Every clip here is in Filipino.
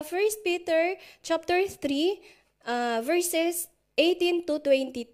1 Peter chapter 3, verses 18 to 22,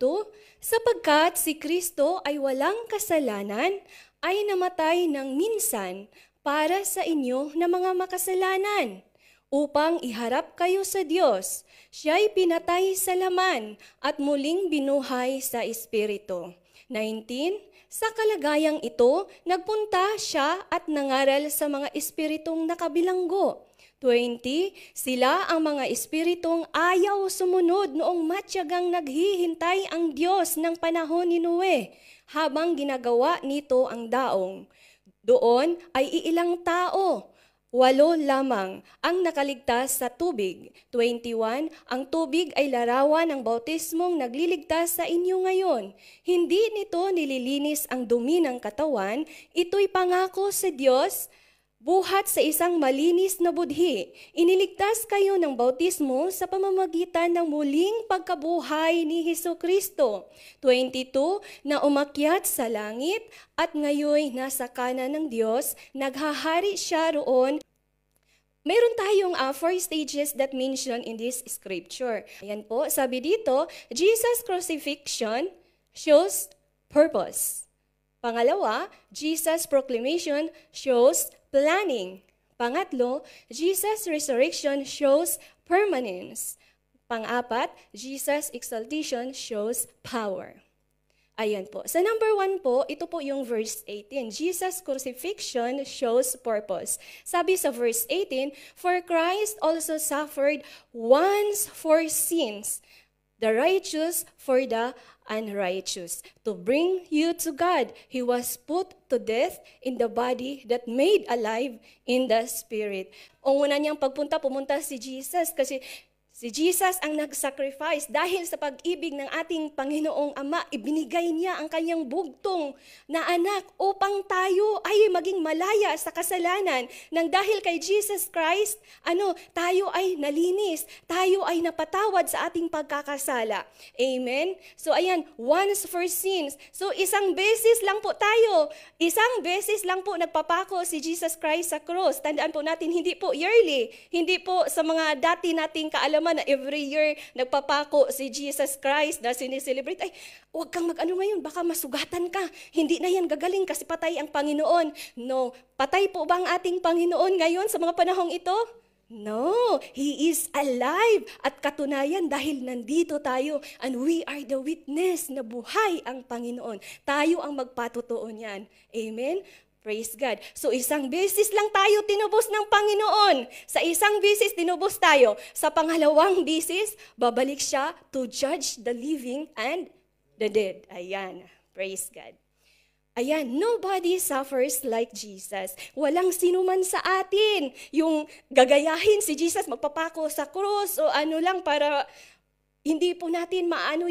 sapagkat si Kristo ay walang kasalanan, ay namatay ng minsan para sa inyo na mga makasalanan, upang iharap kayo sa Diyos. Siya'y pinatay sa laman at muling binuhay sa Espiritu. 19, sa kalagayang ito, nagpunta siya at nangaral sa mga espiritong nakabilanggo. 20, sila ang mga espiritong ayaw sumunod noong matyagang naghihintay ang Diyos ng panahon ni Noe, habang ginagawa nito ang daong. Doon ay iilang tao, 8 lamang ang nakaligtas sa tubig. 21, ang tubig ay larawan ng bautismong nagliligtas sa inyo ngayon. Hindi nito nililinis ang dumi ng katawan, ito'y pangako sa Diyos, buhat sa isang malinis na budhi. Iniligtas kayo ng bautismo sa pamamagitan ng muling pagkabuhay ni Hesukristo. 22, na umakyat sa langit at ngayoy nasa kanan ng Diyos, naghahari siya roon. Meron tayong 4 stages that mentioned in this scripture. Ayan po, sabi dito, Jesus' crucifixion shows purpose. Pangalawa, Jesus' proclamation shows planning. Pangatlo, Jesus' resurrection shows permanence. Pang-apat, Jesus' exaltation shows power. Ayan po. Sa number 1 po, ito po yung verse 18. Jesus' crucifixion shows purpose. Sabi sa verse 18, for Christ also suffered once for sins, the righteous for the unrighteous, to bring you to God. He was put to death in the body that made alive in the spirit. Ang una niyang pagpunta, pumunta si Jesus kasi si Jesus ang nag-sacrifice dahil sa pag-ibig ng ating Panginoong Ama, ibinigay niya ang kanyang bugtong na anak upang tayo ay maging malaya sa kasalanan. Nang dahil kay Jesus Christ, tayo ay nalinis, tayo ay napatawad sa ating pagkakasala. Amen? So ayan, once for sins. So isang beses lang po tayo, isang beses lang po nagpapako si Jesus Christ sa cross. Tandaan po natin, hindi po yearly, hindi po sa mga dati nating kaalaman na every year nagpapako si Jesus Christ na sineselebrate. Ay, huwag kang mag-ano ngayon, baka masugatan ka. Hindi na yan gagaling kasi patay ang Panginoon. No, patay po ba ang ating Panginoon ngayon sa mga panahong ito? No, He is alive. At katunayan dahil nandito tayo and we are the witness na buhay ang Panginoon. Tayo ang magpatotoo niyan. Amen? Praise God. So isang beses lang tayo tinubos ng Panginoon. Sa isang beses tinubos tayo. Sa pangalawang beses, babalik siya to judge the living and the dead. Ayan. Praise God. Ayan, nobody suffers like Jesus. Walang sinuman sa atin yung gagayahin si Jesus, magpapako sa krus o ano lang para hindi po natin maano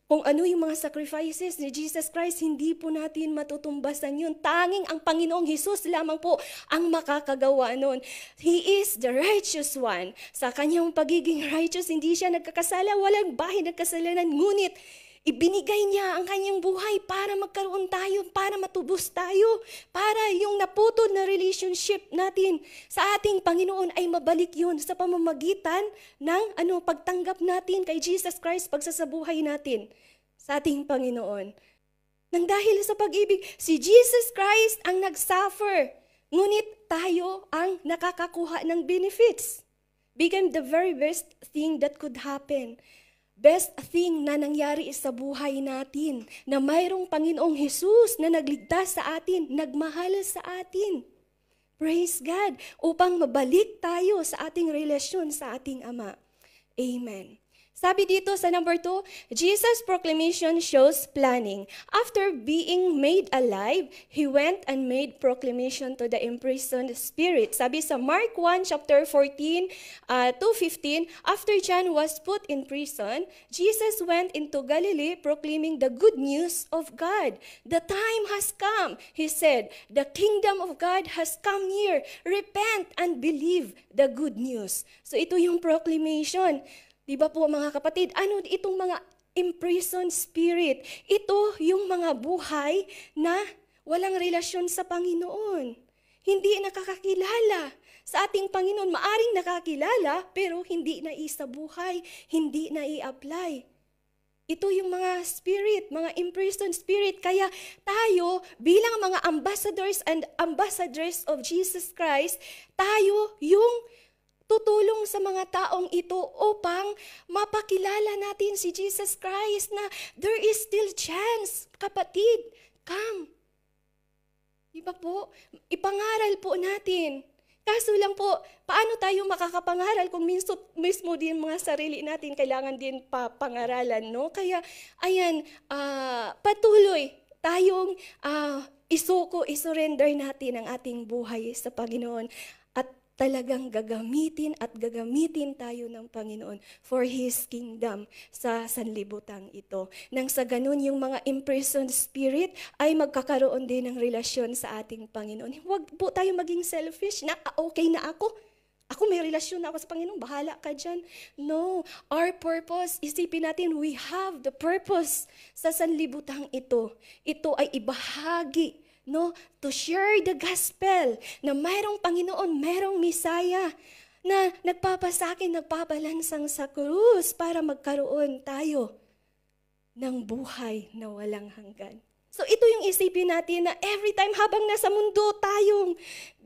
kung ano yung mga sacrifices ni Jesus Christ, hindi po natin matutumbasan yun. Tanging ang Panginoong Hesus lamang po ang makakagawa nun. He is the righteous one. Sa kanyang pagiging righteous, hindi siya nagkakasala, walang bahid ng kasalanan. Ngunit, ibinigay niya ang kanyang buhay para magkaroon tayo, para matubos tayo, para yung naputol na relationship natin sa ating Panginoon ay mabalik yun sa pamamagitan ng pagtanggap natin kay Jesus Christ, pagsasabuhay natin sa ating Panginoon. Nang dahil sa pag-ibig, si Jesus Christ ang nag-suffer, ngunit tayo ang nakakakuha ng benefits. Became the very best thing that could happen. Best thing na nangyari sa buhay natin, na mayroong Panginoong Hesus na nagligtas sa atin, nagmahal sa atin. Praise God, upang mabalik tayo sa ating relasyon sa ating Ama. Amen. Sabi dito sa number 2, Jesus' proclamation shows planning. After being made alive, He went and made proclamation to the imprisoned spirit. Sabi sa Mark 1, chapter 14, 2:15, after John was put in prison, Jesus went into Galilee proclaiming the good news of God. The time has come, He said, the kingdom of God has come near. Repent and believe the good news. So ito yung proclamation. Di ba po mga kapatid, ano itong mga imprisoned spirit? Ito yung mga buhay na walang relasyon sa Panginoon. Hindi nakakakilala sa ating Panginoon. Maaring nakakilala, pero hindi na isabuhay, hindi na i-apply. Ito yung mga spirit, mga imprisoned spirit. Kaya tayo bilang mga ambassadors and ambassadors of Jesus Christ, tayo yung tutulong sa mga taong ito upang mapakilala natin si Jesus Christ na there is still chance. Kapatid, come. Diba po? Ipangaral po natin. Kaso lang po, paano tayo makakapangaral kung mismo din mga sarili natin kailangan din pangaralan, no? Kaya, ayan, patuloy tayong isurrender natin ang ating buhay sa Panginoon. At talagang gagamitin tayo ng Panginoon for His kingdom sa sanlibutan ito. Nang sa ganun, yung mga imprisoned spirit ay magkakaroon din ng relasyon sa ating Panginoon. Huwag po tayo maging selfish na okay na ako. Ako may relasyon na ako sa Panginoon, bahala ka dyan. No, our purpose, isipin natin, we have the purpose sa sanlibutan ito. Ito ay ibahagi, no, to share the gospel na mayroong Panginoon, mayroong Messiah na nagpapasakin, nagpapalansang sa krus para magkaroon tayo ng buhay na walang hanggan. So ito yung isipin natin na every time habang nasa mundo tayong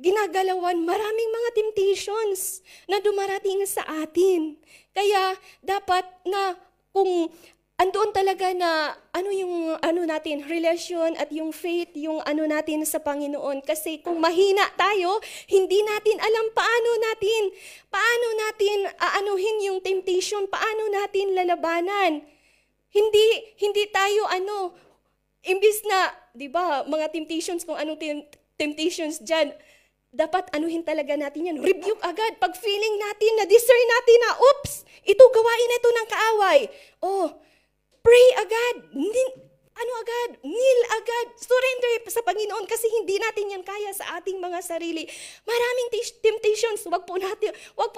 ginagalawan, maraming mga temptations na dumarating sa atin. Kaya dapat na kung andoon talaga na natin, relasyon at yung faith, yung natin sa Panginoon. Kasi kung mahina tayo, hindi natin alam paano natin aanuhin yung temptation, paano natin lalabanan. Hindi tayo imbis na, di ba, mga temptations, kung anong temptations dyan, dapat anuhin talaga natin yan. Rebuke agad. Pag feeling natin, na-discern natin na, oops, ito gawain ito ng kaaway. Pray agad. Kneel agad. Surrender sa Panginoon kasi hindi natin yan kaya sa ating mga sarili. Maraming temptations. Wag po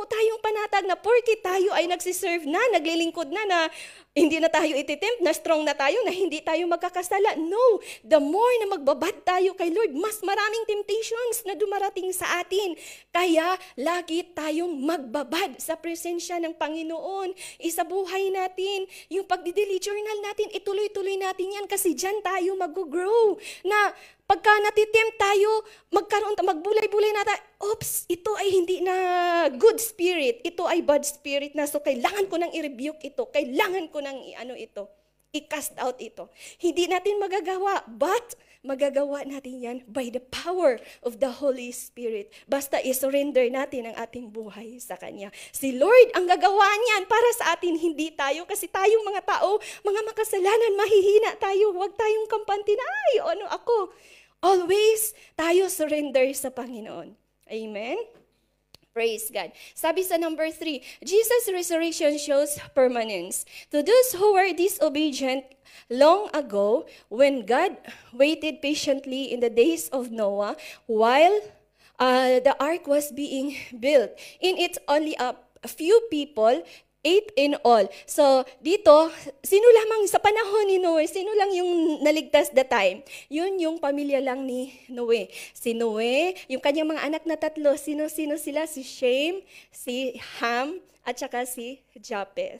tayong panatag na porke tayo ay nagsiserve na, naglilingkod na hindi na tayo ititempt, na strong na tayo, na hindi tayo magkakasala. No, the more na magbabad tayo kay Lord, mas maraming temptations na dumarating sa atin. Kaya lagi tayong magbabad sa presensya ng Panginoon. Isabuhay natin yung pagdi-daily journal natin, ituloy-tuloy natin yan kasi dyan tayo mag-grow. Na pagka natitempt tayo, magbulay-bulay na tayo, oops, ito ay hindi na good spirit, ito ay bad spirit na, so kailangan ko nang i-rebuke ito, kailangan ko nang i-cast out ito. Hindi natin magagawa, but magagawa natin yan by the power of the Holy Spirit. Basta i-surrender natin ang ating buhay sa Kanya. Si Lord ang gagawa niyan para sa atin, hindi tayo. Kasi tayong mga tao, mga makasalanan, mahihina tayo. Huwag tayong kampante na, ako. Always tayo surrender sa Panginoon. Amen? Praise God. Sabi sa number 3, Jesus' resurrection shows permanence. To those who were disobedient long ago, when God waited patiently in the days of Noah, while the ark was being built, in it only a few people, 8 in all. So, dito, sino lamang sa panahon ni Noe, sino lang yung naligtas that time? Yun yung pamilya lang ni Noe. Si Noe, yung kanyang mga anak na 3, sino-sino sila? Si Shem, si Ham, at saka si Japheth.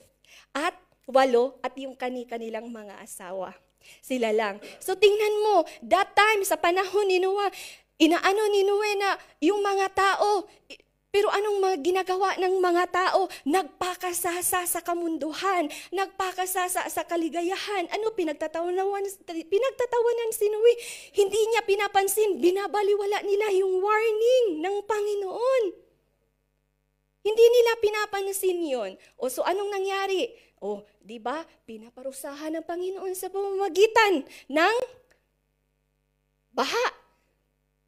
At 8, at yung kanilang mga asawa. Sila lang. So, tingnan mo, that time, sa panahon ni Noe, inaano ni Noe na yung mga tao, pero anong ginagawa ng mga tao? Nagpakasasa sa kamunduhan, nagpakasasa sa kaligayahan. Pinagtatawanan si Noe. Hindi niya pinapansin, binabaliwala nila yung warning ng Panginoon. Hindi nila pinapansin yon. So anong nangyari? Di ba? Pinaparusahan ng Panginoon sa pamamagitan ng baha,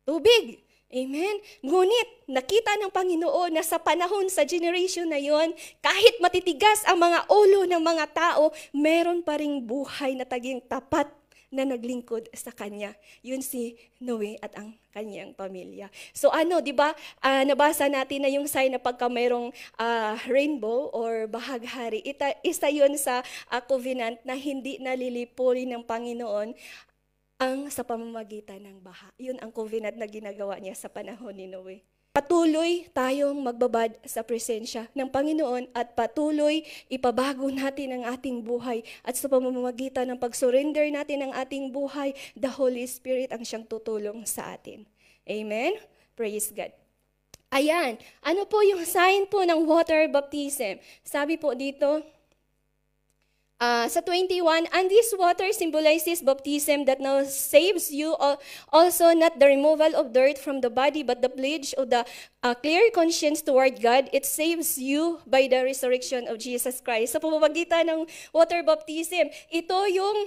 tubig. Amen? Ngunit, nakita ng Panginoon na sa panahon, sa generation na yon, kahit matitigas ang mga ulo ng mga tao, meron pa ring buhay na taging tapat na naglingkod sa Kanya. Yun si Noe at ang kanyang pamilya. So di ba, nabasa natin na yung sign na pagka mayroong rainbow or bahaghari, isa yun sa covenant na hindi nalilipunin ng Panginoon sa pamamagitan ng baha. Yun ang covenant na ginagawa niya sa panahon ni Noe. patuloy tayong magbabad sa presensya ng Panginoon at patuloy ipabago natin ang ating buhay. At sa pamamagitan ng pag-surrender natin ng ating buhay, the Holy Spirit ang siyang tutulong sa atin. Amen? Praise God. Ayan, ano po yung sign po ng water baptism? Sabi po dito, sa 21, and this water symbolizes baptism that now saves you, also not the removal of dirt from the body, but the pledge of the clear conscience toward God. It saves you by the resurrection of Jesus Christ. Sa pamamagitan ng water baptism, ito yung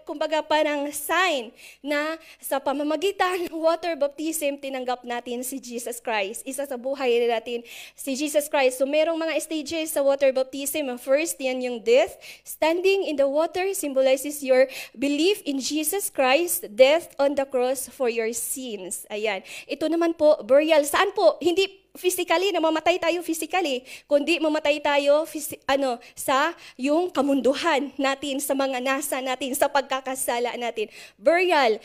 kumbaga parang sign na sa pamamagitan ng water baptism, tinanggap natin si Jesus Christ. Isa sa buhay natin, si Jesus Christ. So merong mga stages sa water baptism. First, yan yung death. Standing in the water symbolizes your belief in Jesus Christ, death on the cross for your sins. Ayan. Ito naman po, burial. Saan po? Hindi physically, namamatay tayo physically, kundi mamatay tayo sa yung kamunduhan natin, sa mga nasa natin, sa pagkakasala natin. Burial,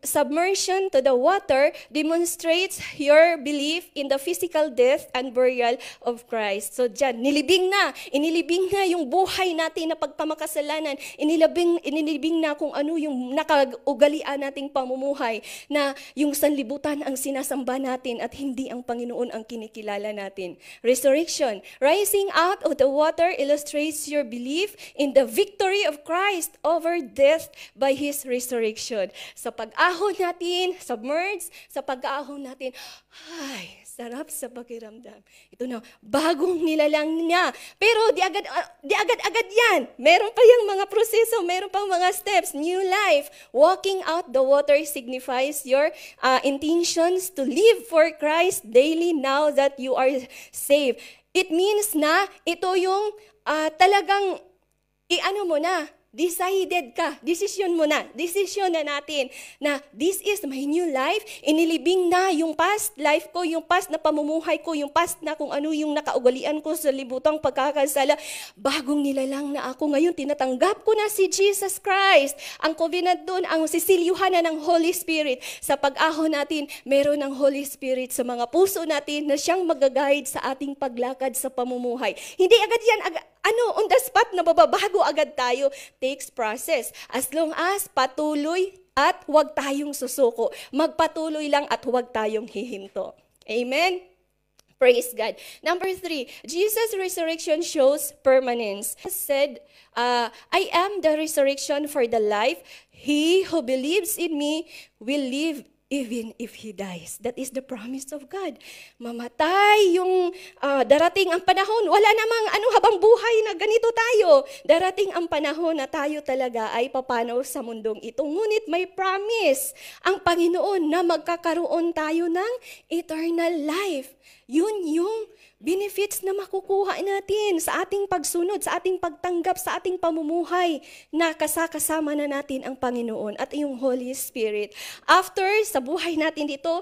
submersion to the water demonstrates your belief in the physical death and burial of Christ. So dyan, inilibing na yung buhay natin na pagpamakasalanan, inilibing na kung ano yung nakaugalian nating pamumuhay, na yung sanlibutan ang sinasamba natin at hindi ang Panginoon ang kinikilala natin. Resurrection. Rising out of the water illustrates your belief in the victory of Christ over death by His resurrection. Sa pag-ahon natin, submerged, sa pag-ahon natin, ay, sarap sa pakiramdam. Ito na, bagong nilalang niya. Pero di agad-agad yan. Meron pa yung mga proseso, meron pang mga steps. New life. Walking out the water signifies your intentions to live for Christ daily now that you are saved. It means na ito yung talagang decided ka, desisyon mo na, desisyon na natin na this is my new life, inilibing na yung past life ko, yung past na pamumuhay ko, yung past na kung ano yung nakaugalian ko sa libutang pagkakasala, bagong nilalang na ako ngayon, tinatanggap ko na si Jesus Christ. Ang covenant doon, ang sisilyuhan na ng Holy Spirit. Sa pag-ahon natin, meron ng Holy Spirit sa mga puso natin na siyang mag-guide sa ating paglakad sa pamumuhay. Hindi agad yan, on the spot na mababago agad tayo. Takes process. As long as patuloy at huwag tayong susuko. Magpatuloy lang at huwag tayong hihinto. Amen? Praise God. Number 3, Jesus' resurrection shows permanence. He said, I am the resurrection for the life. He who believes in me will live even if he dies. That is the promise of God. Mamatay yung darating ang panahon. Wala namang habang buhay na ganito tayo. Darating ang panahon na tayo talaga ay papanaw sa mundong ito. Ngunit may promise ang Panginoon na magkakaroon tayo ng eternal life. Yun yung benefits na makukuha natin sa ating pagsunod, sa ating pagtanggap, sa ating pamumuhay na kasama na natin ang Panginoon at yung Holy Spirit. After, sa buhay natin dito,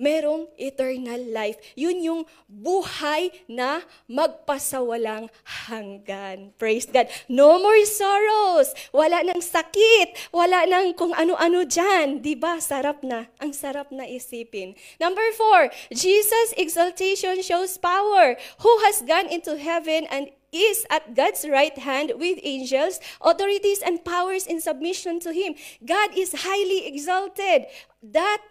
merong eternal life. Yun yung buhay na magpasawalang hanggan. Praise God. No more sorrows. Wala nang sakit. Wala nang kung ano-ano dyan. Diba? Sarap na. Ang sarap na isipin. Number 4, Jesus' exaltation shows power. Who has gone into heaven and is at God's right hand with angels, authorities, and powers in submission to Him. God is highly exalted. That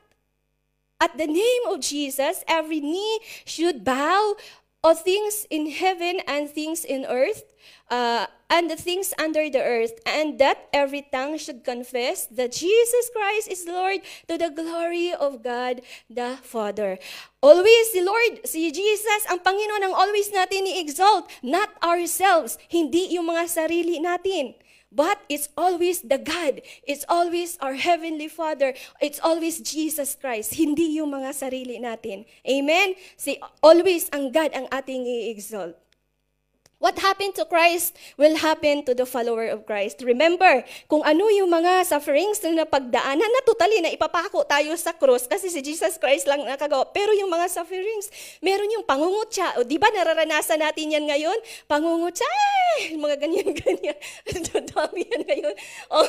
at the name of Jesus, every knee should bow, of things in heaven and things in earth, and the things under the earth, and that every tongue should confess that Jesus Christ is Lord, to the glory of God the Father. Always si Lord, si Jesus, ang Panginoon ang always natin i-exalt, not ourselves, hindi yung mga sarili natin. But it's always the God. It's always our Heavenly Father. It's always Jesus Christ. Hindi yung mga sarili natin. Amen? Always ang God ang ating i-exalt. What happened to Christ will happen to the follower of Christ. Remember, kung ano yung mga sufferings na napagdaanan na totally na ipapako tayo sa cross kasi si Jesus Christ lang nakagawa. Pero yung mga sufferings, meron yung pangungutya. O di ba nararanasan natin yan ngayon? Pangungutya, mga ganyan-ganyan. Dami yan ngayon. O,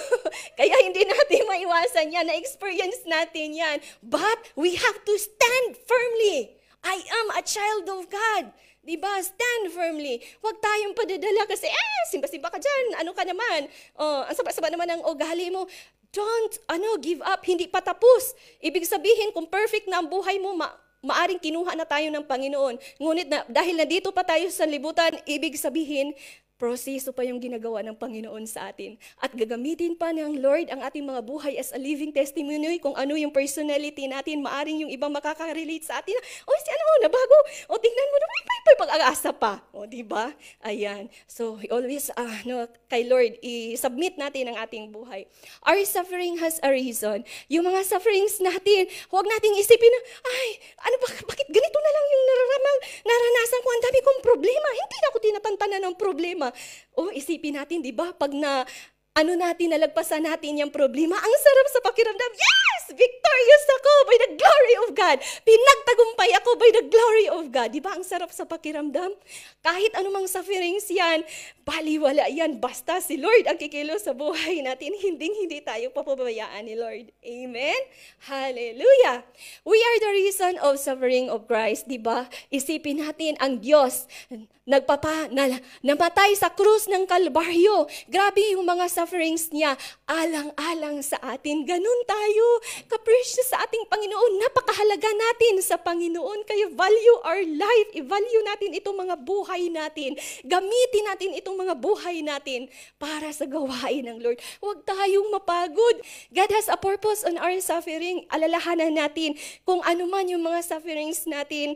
kaya hindi natin maiwasan yan. Na-experience natin yan. But we have to stand firmly. I am a child of God. Diba? Stand firmly. Huwag tayong padadala kasi, simba-simba ka dyan. Ano ka naman? Ang saba-saba naman ang ugali mo. Don't, give up. Hindi pa tapos. Ibig sabihin, kung perfect na ang buhay mo, maaring kinuha na tayo ng Panginoon. Ngunit dahil na dito pa tayo sa libutan, ibig sabihin, proseso pa yung ginagawa ng Panginoon sa atin. At gagamitin pa ng Lord ang ating mga buhay as a living testimony kung ano yung personality natin. Maaring yung ibang makaka-relate sa atin. Si nabago. Tingnan mo na, may pag-asa pa. Diba? Ayan. So, we always, kay Lord, i-submit natin ang ating buhay. Our suffering has a reason. Yung mga sufferings natin, huwag nating isipin na, bakit ganito na lang yung naranasan ko? Ang dami kong problema. Hindi na ako tinatantanan ng problema. Isipin natin, di ba? Pag nalagpasan natin yung problema, ang sarap sa pakiramdam. Yes! Victorious ako by the glory of God. Pinagtagumpay ako by the glory of God. Di ba? Ang sarap sa pakiramdam. Kahit anumang sufferings yan, baliwala yan. Basta si Lord ang kikilos sa buhay natin. Hindi tayo papabayaan ni Lord. Amen? Hallelujah! We are the reason of suffering of Christ. Di ba? Isipin natin ang Diyos namatay sa krus ng Kalbaryo. Grabe yung mga sufferings niya, alang-alang sa atin. Ganun tayo, ka-precious sa ating Panginoon. Napakahalaga natin sa Panginoon. Kaya value our life. I-value natin itong mga buhay natin. Gamitin natin itong mga buhay natin para sa gawain ng Lord. Huwag tayong mapagod. God has a purpose on our suffering. Alalahanan natin kung ano man yung mga sufferings natin,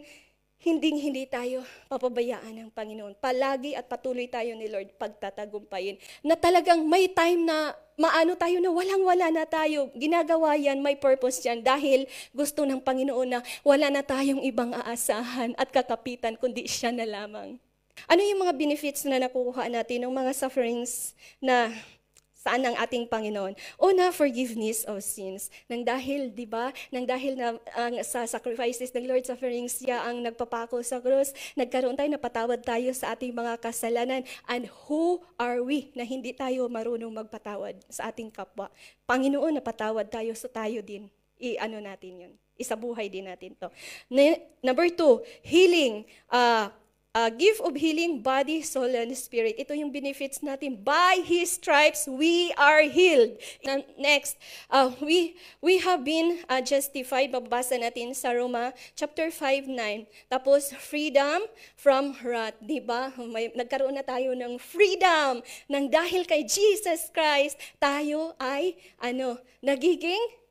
hindi tayo papabayaan ng Panginoon. Palagi at patuloy tayo ni Lord pagtatagumpayin. Na talagang may time na tayo na walang-wala na tayo. Ginagawa yan, may purpose yan. Dahil gusto ng Panginoon na wala na tayong ibang aasahan at kakapitan, kundi siya na lamang. Ano yung mga benefits na nakukuha natin ng mga sufferings na saan ang ating Panginoon? Una, forgiveness of sins. Nang dahil na sa sacrifices ng Lord, sufferings siya ang nagpapako sa krus, nagkaroon tayo, napatawad tayo sa ating mga kasalanan. And who are we na hindi tayo marunong magpatawad sa ating kapwa? Panginoon, napatawad tayo, so tayo din. Natin yun. Isabuhay din natin to. Number 2, healing. Gift of healing, body, soul, and spirit. Ito yung benefits natin. By His stripes, we are healed. Next, we have been justified. Babasa natin sa Roma chapter 5:9. Tapos, freedom from wrath. Diba? Nagkaroon na tayo ng freedom. Nang dahil kay Jesus Christ, tayo ay, nagiging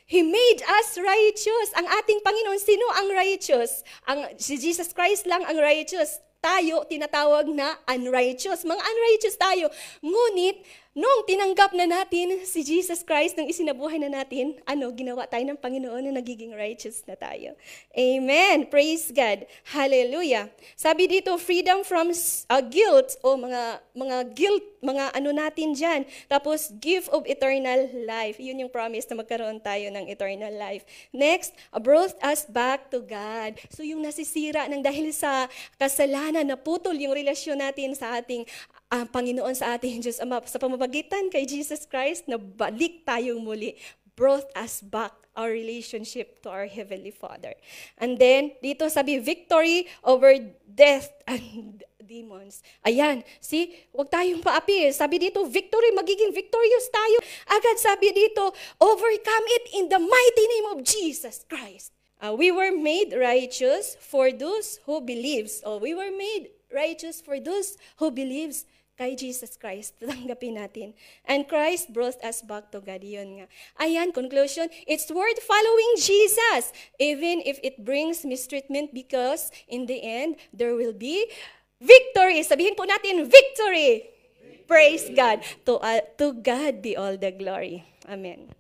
He made us righteous. Ang ating Panginoon, sino ang righteous? Si Jesus Christ lang ang righteous. Tayo, tinatawag na unrighteous. Mga unrighteous tayo. Ngunit, nung tinanggap na natin si Jesus Christ, nung isinabuhay na natin, ginawa tayo ng Panginoon na nagiging righteous na tayo. Amen. Praise God. Hallelujah. Sabi dito, freedom from guilt, mga guilt, natin dyan. Tapos, gift of eternal life. Yun yung promise na magkaroon tayo ng eternal life. Next, brought us back to God. So, yung nasisira ng dahil sa kasalanan, naputol yung relasyon natin sa ating Panginoon, sa ating Diyos Ama. Sa pamamagitan kay Jesus Christ, nabalik tayong muli. Brought us back our relationship to our Heavenly Father. And then, dito sabi, victory over death and demons. Ayan, huwag tayong paapi. Sabi dito, victory, magiging victorious tayo. Agad sabi dito, overcome it in the mighty name of Jesus Christ. We were made righteous for those who believes. We were made righteous for those who believes kay Jesus Christ. Tanggapin natin. And Christ brought us back to God. Yun nga. Ayan, conclusion. It's worth following Jesus, even if it brings mistreatment, because in the end, there will be victory. Sabihin po natin, victory. Praise God. To God be all the glory. Amen.